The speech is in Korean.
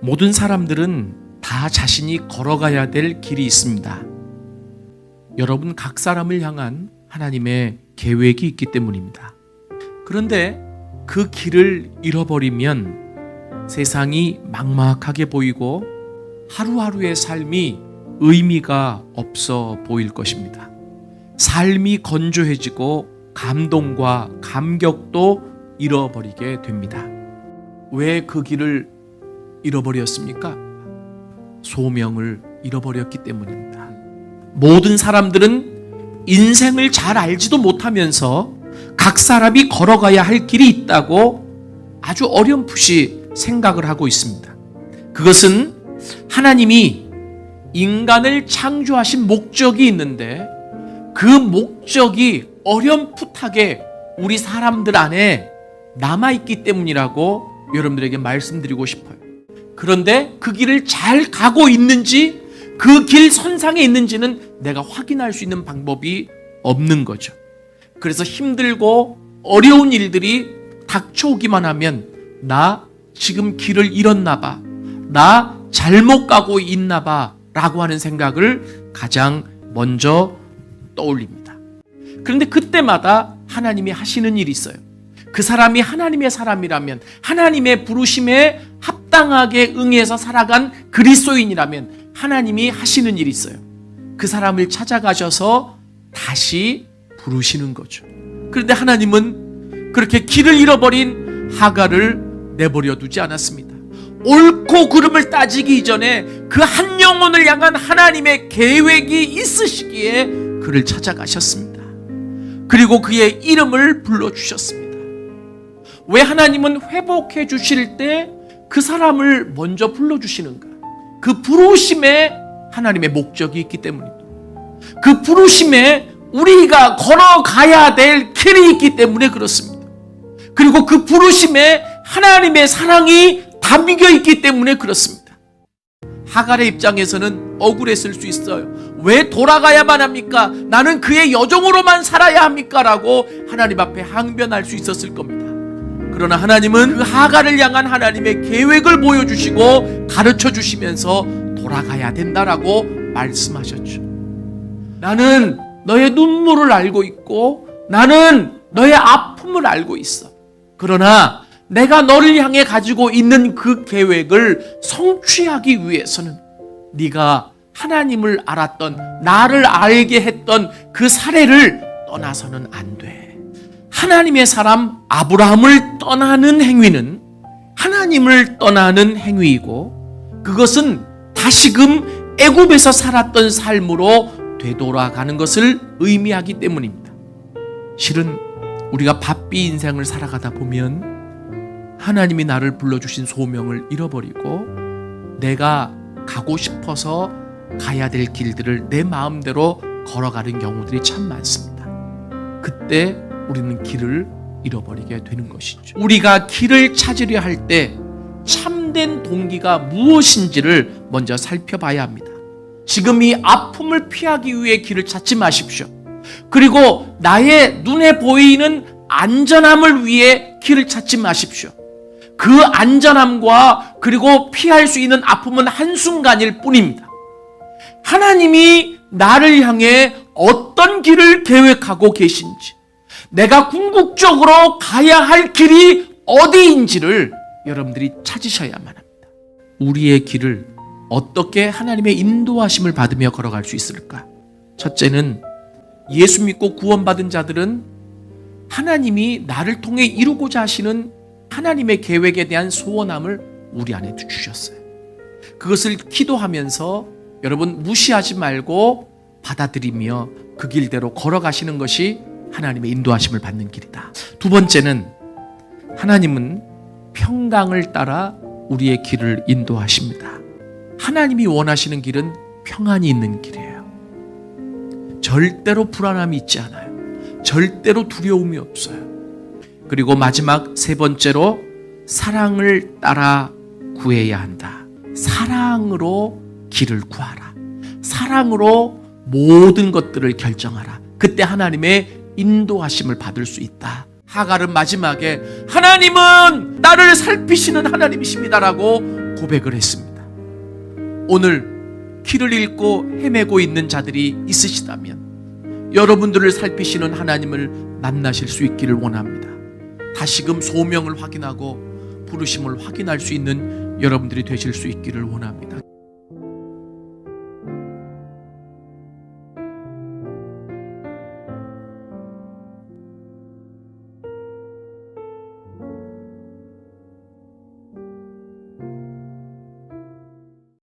모든 사람들은 다 자신이 걸어가야 될 길이 있습니다. 여러분 각 사람을 향한 하나님의 계획이 있기 때문입니다. 그런데 그 길을 잃어버리면 세상이 막막하게 보이고 하루하루의 삶이 의미가 없어 보일 것입니다. 삶이 건조해지고 감동과 감격도 잃어버리게 됩니다. 왜 그 길을 잃어버렸습니까? 소명을 잃어버렸기 때문입니다. 모든 사람들은 인생을 잘 알지도 못하면서 각 사람이 걸어가야 할 길이 있다고 아주 어렴풋이 생각을 하고 있습니다. 그것은 하나님이 인간을 창조하신 목적이 있는데 그 목적이 어렴풋하게 우리 사람들 안에 남아있기 때문이라고 여러분들에게 말씀드리고 싶어요. 그런데 그 길을 잘 가고 있는지 그 길 선상에 있는지는 내가 확인할 수 있는 방법이 없는 거죠. 그래서 힘들고 어려운 일들이 닥쳐오기만 하면 나 지금 길을 잃었나 봐, 나 잘못 가고 있나 봐 라고 하는 생각을 가장 먼저 떠올립니다. 그런데 그때마다 하나님이 하시는 일이 있어요. 그 사람이 하나님의 사람이라면, 하나님의 부르심에 합당하게 응해서 살아간 그리스도인이라면 하나님이 하시는 일이 있어요. 그 사람을 찾아가셔서 다시 부르시는 거죠. 그런데 하나님은 그렇게 길을 잃어버린 하갈을 내버려 두지 않았습니다. 옳고 그름을 따지기 이전에 그 한 영혼을 향한 하나님의 계획이 있으시기에 그를 찾아가셨습니다. 그리고 그의 이름을 불러주셨습니다. 왜 하나님은 회복해 주실 때 그 사람을 먼저 불러주시는가? 그 부르심에 하나님의 목적이 있기 때문입니다. 그 부르심에 우리가 걸어가야 될 길이 있기 때문에 그렇습니다. 그리고 그 부르심에 하나님의 사랑이 담겨 있기 때문에 그렇습니다. 하갈의 입장에서는 억울했을 수 있어요. 왜 돌아가야만 합니까? 나는 그의 여종으로만 살아야 합니까? 라고 하나님 앞에 항변할 수 있었을 겁니다. 그러나 하나님은 그 하갈을 향한 하나님의 계획을 보여주시고 가르쳐 주시면서 돌아가야 된다라고 말씀하셨죠. 나는 너의 눈물을 알고 있고 나는 너의 아픔을 알고 있어. 그러나 내가 너를 향해 가지고 있는 그 계획을 성취하기 위해서는 네가 하나님을 알았던, 나를 알게 했던 그 사례를 떠나서는 안 돼. 하나님의 사람 아브라함을 떠나는 행위는 하나님을 떠나는 행위이고 그것은 다시금 애굽에서 살았던 삶으로 되돌아가는 것을 의미하기 때문입니다. 실은 우리가 바삐 인생을 살아가다 보면 하나님이 나를 불러주신 소명을 잃어버리고 내가 가고 싶어서 가야 될 길들을 내 마음대로 걸어가는 경우들이 참 많습니다. 그때 우리는 길을 잃어버리게 되는 것이죠. 우리가 길을 찾으려 할 때 참된 동기가 무엇인지를 먼저 살펴봐야 합니다. 지금 이 아픔을 피하기 위해 길을 찾지 마십시오. 그리고 나의 눈에 보이는 안전함을 위해 길을 찾지 마십시오. 그 안전함과 그리고 피할 수 있는 아픔은 한순간일 뿐입니다. 하나님이 나를 향해 어떤 길을 계획하고 계신지, 내가 궁극적으로 가야 할 길이 어디인지를 여러분들이 찾으셔야만 합니다. 우리의 길을 어떻게 하나님의 인도하심을 받으며 걸어갈 수 있을까? 첫째는 예수 믿고 구원받은 자들은 하나님이 나를 통해 이루고자 하시는 하나님의 계획에 대한 소원함을 우리 안에 주셨어요. 그것을 기도하면서 여러분 무시하지 말고 받아들이며 그 길대로 걸어가시는 것이 하나님의 인도하심을 받는 길이다. 두 번째는 하나님은 평강을 따라 우리의 길을 인도하십니다. 하나님이 원하시는 길은 평안이 있는 길이에요. 절대로 불안함이 있지 않아요. 절대로 두려움이 없어요. 그리고 마지막 세 번째로 사랑을 따라 구해야 한다. 사랑으로 길을 구하라. 사랑으로 모든 것들을 결정하라. 그때 하나님의 인도하심을 받을 수 있다 하갈은 마지막에 하나님은 나를 살피시는 하나님이십니다라고 고백을 했습니다. 오늘 길을 잃고 헤매고 있는 자들이 있으시다면 여러분들을 살피시는 하나님을 만나실 수 있기를 원합니다. 다시금 소명을 확인하고 부르심을 확인할 수 있는 여러분들이 되실 수 있기를 원합니다.